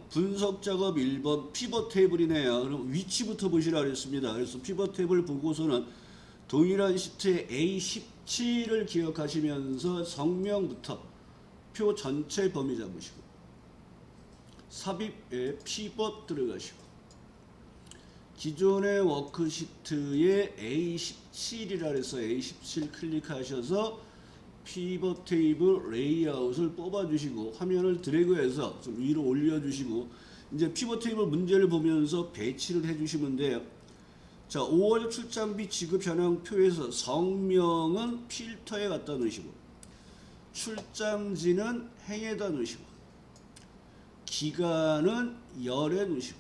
분석 작업 1번 피벗 테이블이네요. 그럼 위치부터 보시라 그랬습니다. 그래서 피벗 테이블 보고서는 동일한 시트의 A17을 기억하시면서 성명부터 표 전체 범위 잡으시고 삽입에 피벗 들어가시고 기존의 워크시트에 A17이라 해서 A17 클릭하셔서 피벗 테이블 레이아웃을 뽑아주시고 화면을 드래그해서 좀 위로 올려주시고 이제 피벗 테이블 문제를 보면서 배치를 해주시면 돼요. 자, 5월 출장비 지급 현황표에서 성명은 필터에 갖다 놓으시고 출장지는 행에다 놓으시고 기간은 열에 놓으시고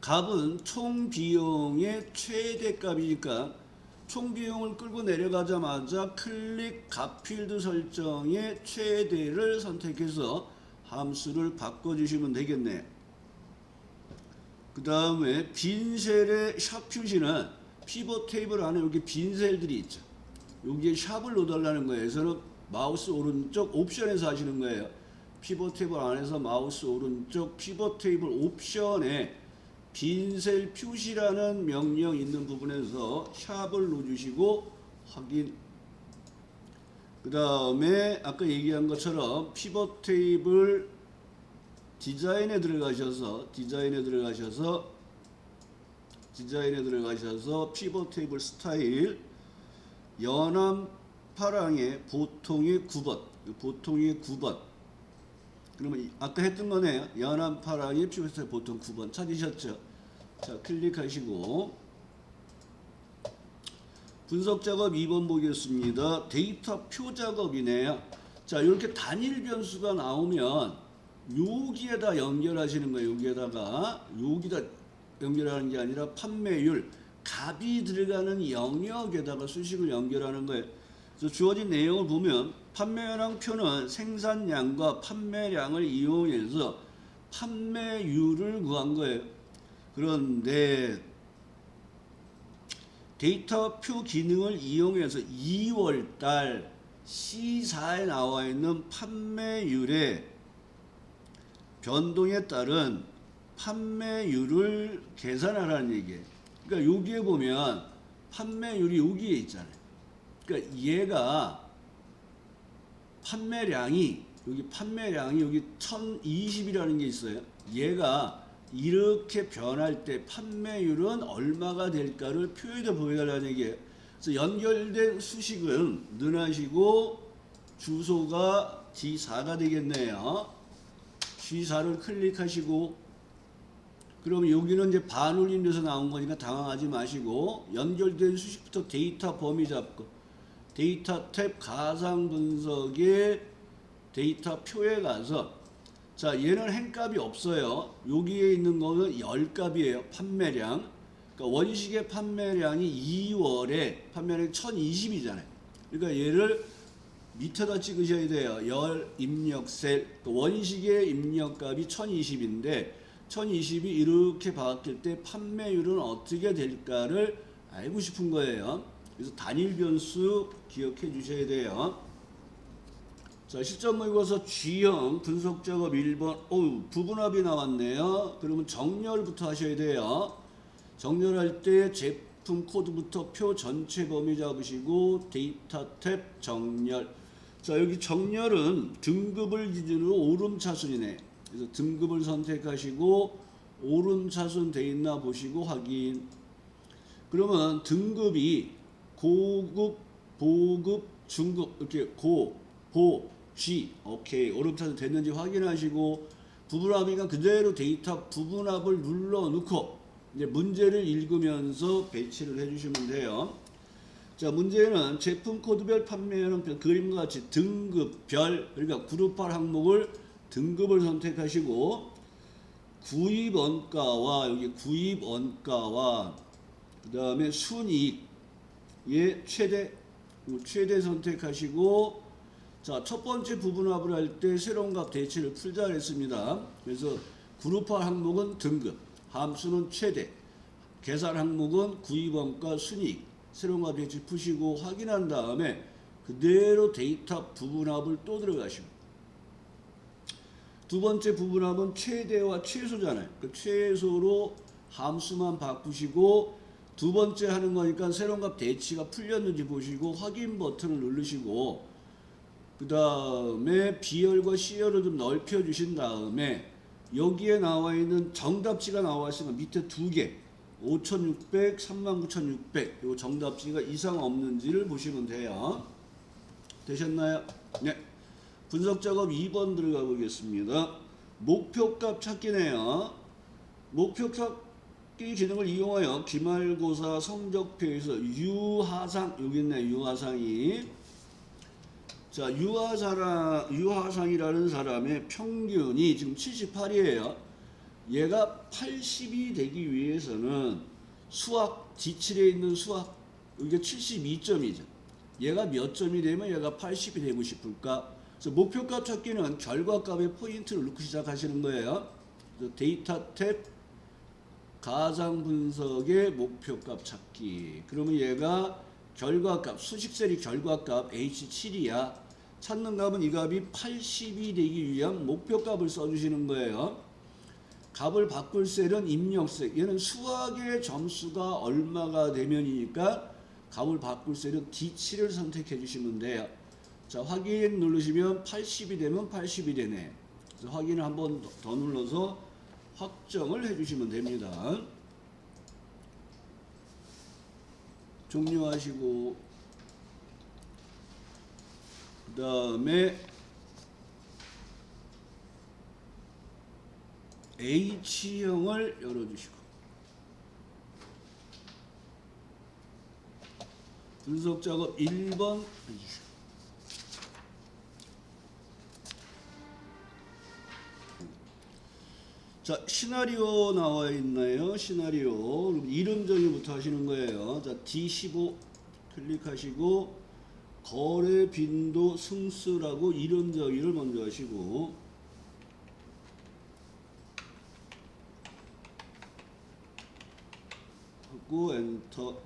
값은 총 비용의 최대값이니까 총 비용을 끌고 내려가자마자 클릭 값 필드 설정의 최대를 선택해서 함수를 바꿔주시면 되겠네요. 그 다음에 빈 셀의 샵 표시는 피벗 테이블 안에 여기 빈 셀들이 있죠. 여기에 샵을 넣어달라는 거예요. 그래서 마우스 오른쪽 옵션에서 하시는 거예요. 피벗 테이블 안에서 마우스 오른쪽 피벗 테이블 옵션에 빈셀 표시라는 명령 있는 부분에서 샵을 넣어주시고 확인. 그 다음에 아까 얘기한 것처럼 피벗 테이블 디자인에 들어가셔서 피벗 테이블 스타일 연암 파랑의 보통의 9번 그러면 아까 했던 거네요. 연암 파랑의 피벗 테이블 보통 9번 찾으셨죠? 자, 클릭하시고 분석 작업 2번 보겠습니다. 데이터 표 작업이네요. 자, 이렇게 단일 변수가 나오면 여기에다 연결하시는 거예요. 여기다 연결하는 게 아니라 판매율 값이 들어가는 영역에다가 수식을 연결하는 거예요. 그래서 주어진 내용을 보면 판매 현황표는 생산량과 판매량을 이용해서 판매율을 구한 거예요. 그런데 데이터표 기능을 이용해서 2월달 C4에 나와 있는 판매율의 변동에 따른 판매율을 계산하라는 얘기예요. 그러니까 여기에 보면 판매율이 여기에 있잖아요. 그러니까 얘가 판매량이 여기 1020이라는 게 있어요. 얘가 이렇게 변할 때 판매율은 얼마가 될까를 표에다 보여달라는 얘기예요. 그래서 연결된 수식은 넣으시고 주소가 G4가 되겠네요. G4를 클릭하시고 그럼 여기는 이제 반올림돼서 나온 거니까 당황하지 마시고 연결된 수식부터 데이터 범위 잡고 데이터 탭 가상 분석의 데이터 표에 가서 자, 얘는 행값이 없어요. 여기에 있는 거는 열값이에요. 판매량. 그러니까 원식의 판매량이 2월에 판매량이 1020이잖아요. 그러니까 얘를 밑에다 찍으셔야 돼요. 열 입력 셀. 원식의 입력값이 1020인데 1020이 이렇게 바뀔 때 판매율은 어떻게 될까를 알고 싶은 거예요. 그래서 단일 변수 기억해 주셔야 돼요. 자, 실전 모의고사 G형 분석 작업 1번. 부분합이 나왔네요. 그러면 정렬부터 하셔야 돼요. 정렬할 때 제품 코드부터 표 전체 범위 잡으시고 데이터 탭 정렬. 자, 여기 정렬은 등급을 기준으로 오름차순이네. 그래서 등급을 선택하시고 오름차순 돼 있나 보시고 확인. 그러면 등급이 고급, 보급, 중급 이렇게 고, 보, G 오케이 오름차순 됐는지 확인하시고 부분합이가 그대로 데이터 부분합을 눌러 놓고 이제 문제를 읽으면서 배치를 해주시면 돼요. 자, 문제는 제품 코드별 판매 현황표 그림과 같이 등급별 그러니까 그룹할 항목을 등급을 선택하시고 구입 원가와 여기 구입 원가와 그 다음에 순이익의 최대 선택하시고 자, 첫 번째 부분합을 할 때 새로운 값 대치를 풀자 했습니다. 그래서 그룹할 항목은 등급, 함수는 최대, 계산 항목은 구입 원가 순이익, 새로운 값 대치 푸시고 확인한 다음에 그대로 데이터 부분합을 또 들어가시고 두 번째 부분하면 최대와 최소잖아요. 그 최소로 함수만 바꾸시고 두 번째 하는 거니까 새로운 값 대치가 풀렸는지 보시고 확인 버튼을 누르시고 그 다음에 B열과 C열을 좀 넓혀 주신 다음에 여기에 나와 있는 정답지가 나와 있으니까 밑에 두 개 5,600, 39,600 요 정답지가 이상 없는지를 보시면 돼요. 되셨나요? 네. 분석 작업 2번 들어가 보겠습니다. 목표값 찾기네요. 목표찾기 기능을 이용하여 기말고사 성적표에서 유하상 여기 있네. 유하상이 자 유하상이라는 사람의 평균이 지금 78이에요. 얘가 80이 되기 위해서는 수학 지칠에 있는 수학 이게 72점이죠. 얘가 몇 점이 되면 얘가 80이 되고 싶을까? 그래서 목표값 찾기는 결과값에 포인트를 넣고 시작하시는 거예요. 데이터 탭 가상 분석의 목표값 찾기. 그러면 얘가 결과값 수식셀이 결과값 H7이야. 찾는 값은 이 값이 80이 되기 위한 목표값을 써주시는 거예요. 값을 바꿀 셀은 입력셀. 얘는 수학의 점수가 얼마가 되면이니까 값을 바꿀 셀은 D7을 선택해 주시면 돼요. 자, 확인 누르시면 80이 되면 80이 되네. 그래서 확인을 한 번 더 눌러서 확정을 해주시면 됩니다. 종료하시고 그 다음에 H형을 열어주시고 분석 작업 1번 해주시고 자, 시나리오 나와 있나요? 시나리오. 이름 정의부터 하시는 거예요. 자, D15 클릭하시고 거래 빈도 승수라고 이름 정의를 먼저 하시고 하고 엔터.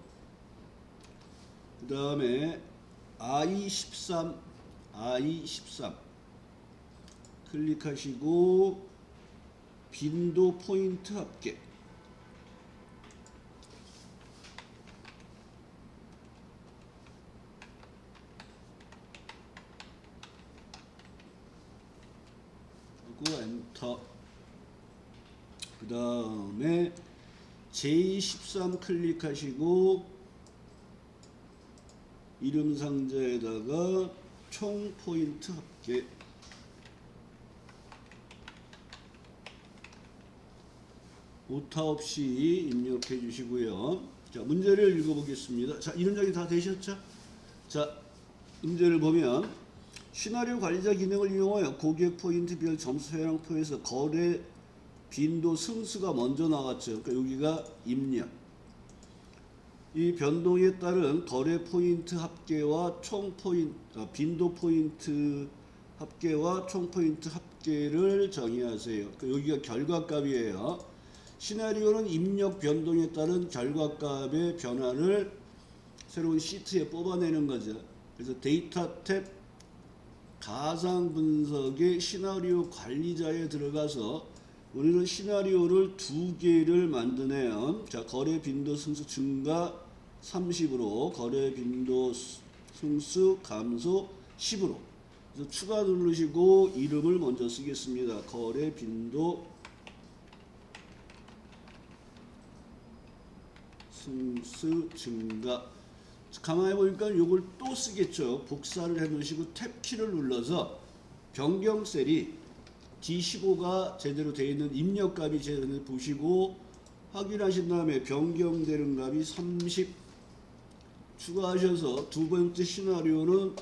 그 다음에 I13 클릭하시고 빈도 포인트 합계 하고 엔터. 그 다음에 J13 클릭하시고 이름 상자에다가 총 포인트 합계 오타 없이 입력해 주시고요. 자, 문제를 읽어보겠습니다. 자, 이런 적이 다 되셨죠? 자, 문제를 보면 시나리오 관리자 기능을 이용하여 고객 포인트별 점수 회랑표에서 거래 빈도 승수가 먼저 나왔죠. 그러니까 여기가 입력. 이 변동에 따른 거래 포인트 합계와 총 포인트, 빈도 포인트 합계와 총 포인트 합계를 정의하세요. 그러니까 여기가 결과값이에요. 시나리오는 입력 변동에 따른 결과값의 변화를 새로운 시트에 뽑아내는 거죠. 그래서 데이터 탭 가상 분석의 시나리오 관리자에 들어가서 우리는 시나리오를 두 개를 만드네요. 자, 거래 빈도 승수 증가 30으로 거래 빈도 승수 감소 10으로. 그래서 추가 누르시고 이름을 먼저 쓰겠습니다. 거래 빈도 승수 증가. 가만히 보니까 이걸 또 쓰겠죠. 복사를 해 놓으시고 탭키를 눌러서 변경셀이 D15가 제대로 되어 있는 입력값이 제대로 보시고 확인하신 다음에 변경되는 값이 30 추가하셔서 두 번째 시나리오는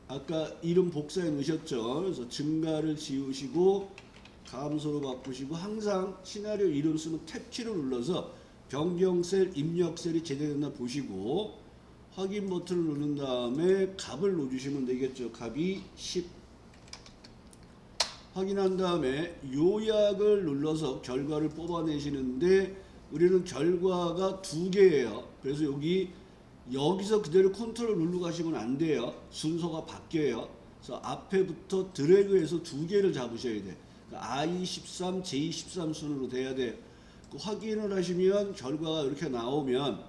아까 이름 복사해 놓으셨죠. 그래서 증가를 지우시고 감소로 바꾸시고 항상 시나리오 이름 쓰면 탭키를 눌러서 변경셀, 입력셀이 제대로 됐나 보시고 확인 버튼을 누른 다음에 값을 넣어주시면 되겠죠. 값이 10. 확인한 다음에 요약을 눌러서 결과를 뽑아내시는데 우리는 결과가 두 개예요. 그래서 여기서 그대로 컨트롤 누르고 가시면 안 돼요. 순서가 바뀌어요. 그래서 앞에부터 드래그해서 두 개를 잡으셔야 돼. 그러니까 I13, J13 순으로 돼야 돼요. 그 확인을 하시면 결과가 이렇게 나오면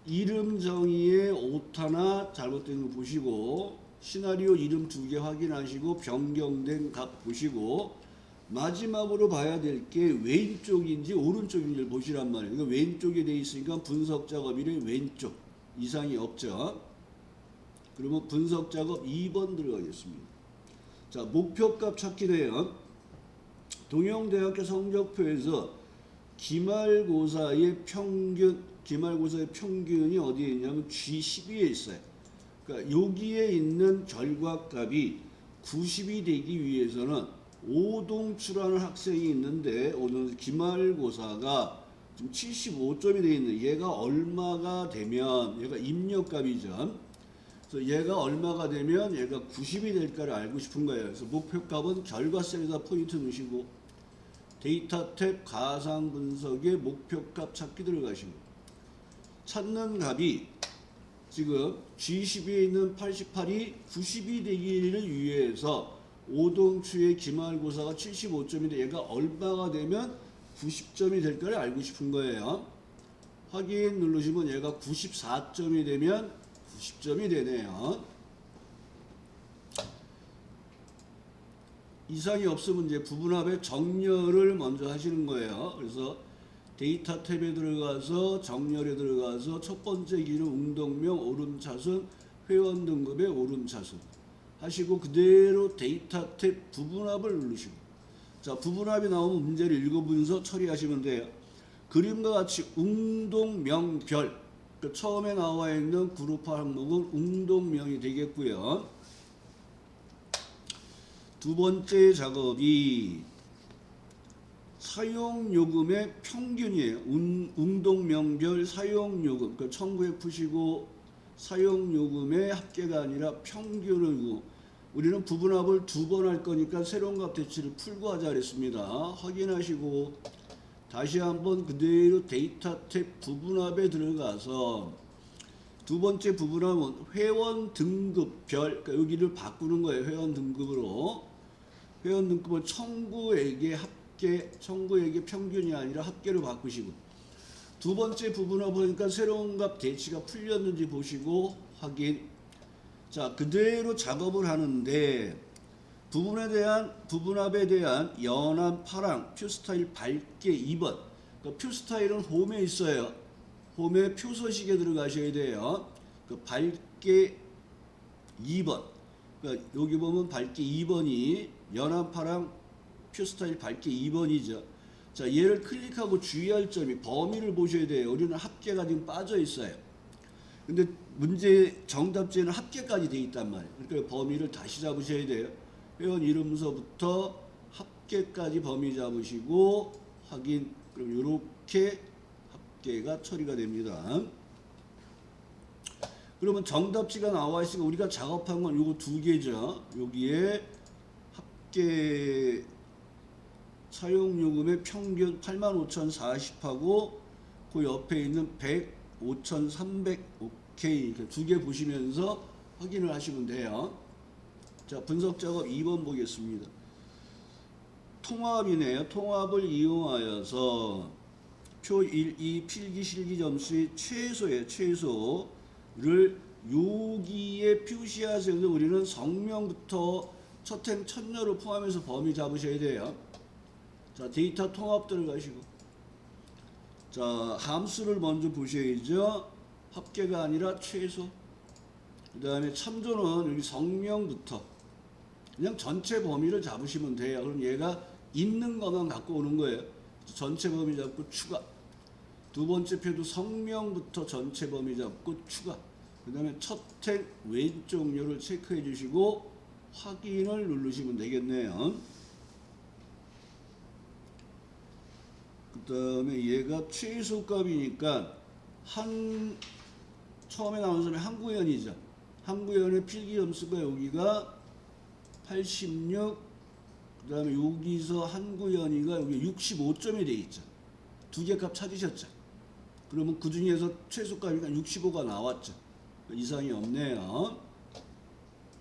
이름 정의의 오타나 잘못된 거 보시고 시나리오 이름 2개 확인하시고 변경된 값 보시고 마지막으로 봐야 될 게 왼쪽인지 오른쪽인지를 보시란 말이에요. 그러니까 왼쪽에 돼 있으니까 분석 작업일의 왼쪽 이상이 없죠. 그러면 분석 작업 2번 들어가겠습니다. 자, 목표값 찾기네요. 동영대학교 성적표에서 기말고사의 평균이 어디에 있냐면 G12에 있어요. 그러니까 여기에 있는 결과값이 90이 되기 위해서는 오동출하는 학생이 있는데 오늘 기말고사가 지금 75점이 되어 있는 얘가 얼마가 되면 얘가 입력값이죠. 그래서 얘가 얼마가 되면 얘가 90이 될까를 알고 싶은 거예요. 그래서 목표값은 결과셀에다 포인트 넣으시고 데이터 탭 가상 분석의 목표값 찾기 들어가시고 찾는 값이 지금 G12에 있는 88이 90이 되기를 위해서 오동추의 기말고사가 75점인데 얘가 얼마가 되면 90점이 될까를 알고 싶은 거예요. 확인 누르시면 얘가 94점이 되면 90점이 되네요. 이상이 없으면 이제 부분합의 정렬을 먼저 하시는 거예요. 그래서 데이터 탭에 들어가서 정렬에 들어가서 첫 번째 기는 운동명 오름차순 회원 등급의 오름차순 하시고 그대로 데이터 탭 부분합을 누르시고 자 부분합이 나오면 문제를 읽어보면서 처리하시면 돼요. 그림과 같이 운동명별 그 처음에 나와 있는 그룹화 항목은 운동명이 되겠고요. 두 번째 작업이 사용요금의 평균이에요. 운동명별 사용요금 그 청구에 푸시고 사용요금의 합계가 아니라 평균이고 우리는 부분합을 2번 할 거니까 새로운 값 대치를 풀고 하자 그랬습니다. 확인하시고 다시 한번 그대로 데이터 탭 부분합에 들어가서 두 번째 부분합은 회원 등급별 그러니까 여기를 바꾸는 거예요. 회원 등급으로 회원 등급은 청구액의 평균이 아니라 합계로 바꾸시고 두 번째 부분합 보니까 새로운 값 대치가 풀렸는지 보시고 확인. 자 그대로 작업을 하는데 부분합에 대한 연한 파랑 표 스타일 밝게 2번 그러니까 표 스타일은 홈에 있어요. 홈에 표 서식에 들어가셔야 돼요. 그 밝게 2번 그러니까 여기 보면 밝게 2번이 연한 파랑 표 스타일 밝게 2번이죠. 자 얘를 클릭하고 주의할 점이 범위를 보셔야 돼요. 우리는 합계가 지금 빠져 있어요. 근데 문제 정답지에는 합계까지 돼 있단 말이에요. 그러니까 범위를 다시 잡으셔야 돼요. 회원 이름서부터 합계까지 범위 잡으시고 확인. 그럼 이렇게 합계가 처리가 됩니다. 그러면 정답지가 나와 있으니까 우리가 작업한 건 요거 2개죠. 여기에 합계 사용요금의 평균 85,040하고 그 옆에 있는 105,300 오케이 2개 보시면서 확인을 하시면 돼요. 자 분석 작업 2번 보겠습니다. 통합이네요. 통합을 이용하여서 표 1, 2 필기 실기 점수의 최소를 여기에 표시하세요. 우리는 성명부터 첫행 첫녀로 포함해서 범위 잡으셔야 돼요. 자 데이터 통합 들어가시고 자 함수를 먼저 보셔야죠. 합계가 아니라 최소. 그 다음에 참조는 여기 성명부터 그냥 전체 범위를 잡으시면 돼요. 그럼 얘가 있는 것만 갖고 오는 거예요. 전체 범위 잡고 추가. 두 번째 표도 성명부터 전체 범위 잡고 추가. 그 다음에 첫행 왼쪽료를 체크해 주시고 확인을 누르시면 되겠네요. 그 다음에 얘가 최소값이니까 처음에 나오는 사람이 한구현이죠. 한구현의 필기 점수가 여기가 86, 그 다음에 여기서 한구현이가 여기 65점이 돼 있죠. 2개 값 찾으셨죠. 그러면 그 중에서 최소값이니까 65가 나왔죠. 이상이 없네요.